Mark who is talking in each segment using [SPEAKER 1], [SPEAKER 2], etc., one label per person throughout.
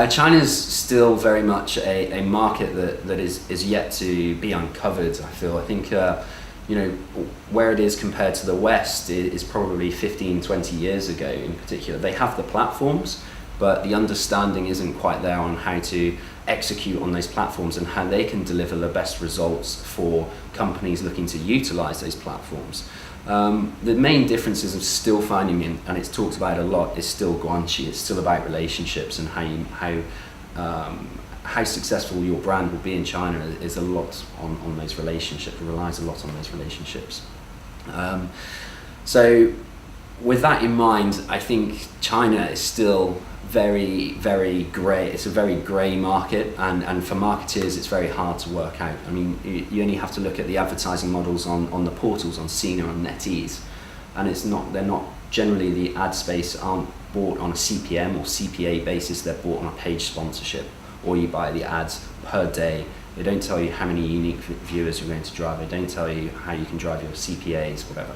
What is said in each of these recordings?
[SPEAKER 1] China's still very much a market that is yet to be uncovered, I feel. I think, where it is compared to the West is probably 15, 20 years ago in particular. They have the platforms, but the understanding isn't quite there on how to execute on those platforms and how they can deliver the best results for companies looking to utilize those platforms. The main differences of still finding, and it's talked about a lot, is still guanxi. It's still about relationships, and how successful your brand will be in China is a lot on those relationships. It relies a lot on those relationships. So with that in mind, I think China is still very, very grey. It's a very grey market, and for marketeers it's very hard to work out. I mean, you only have to look at the advertising models on the portals, on Sina, on NetEase, and they're not generally, the ad space aren't bought on a CPM or CPA basis. They're bought on a page sponsorship, or you buy the ads per day. They don't tell you how many unique viewers you're going to drive. They don't tell you how you can drive your CPAs, whatever.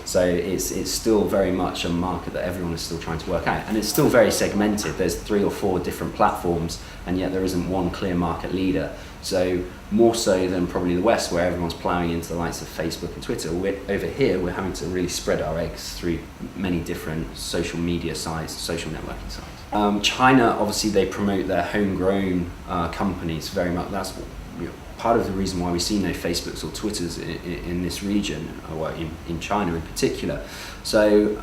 [SPEAKER 1] So it's still very much a market that everyone is still trying to work out, and it's still very segmented. There's 3 or 4 different platforms, and yet there isn't one clear market leader. So more so than probably the West, where everyone's ploughing into the likes of Facebook and Twitter, over here we're having to really spread our eggs through many different social media sites, social networking sites. China, obviously, they promote their homegrown companies very much. That's part of the reason why we see no Facebooks or Twitters in this region, or in China in particular. So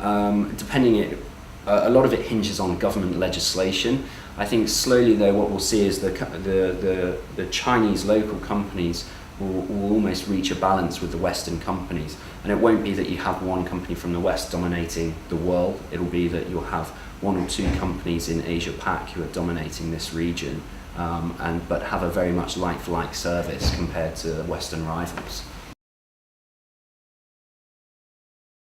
[SPEAKER 1] a lot of it hinges on government legislation. I think slowly, though, what we'll see is the Chinese local companies will almost reach a balance with the Western companies, and it won't be that you have one company from the West dominating the world. It'll be that you'll have 1 or 2 companies in Asia Pac who are dominating this region, but have a very much like-for-like service compared to Western rivals.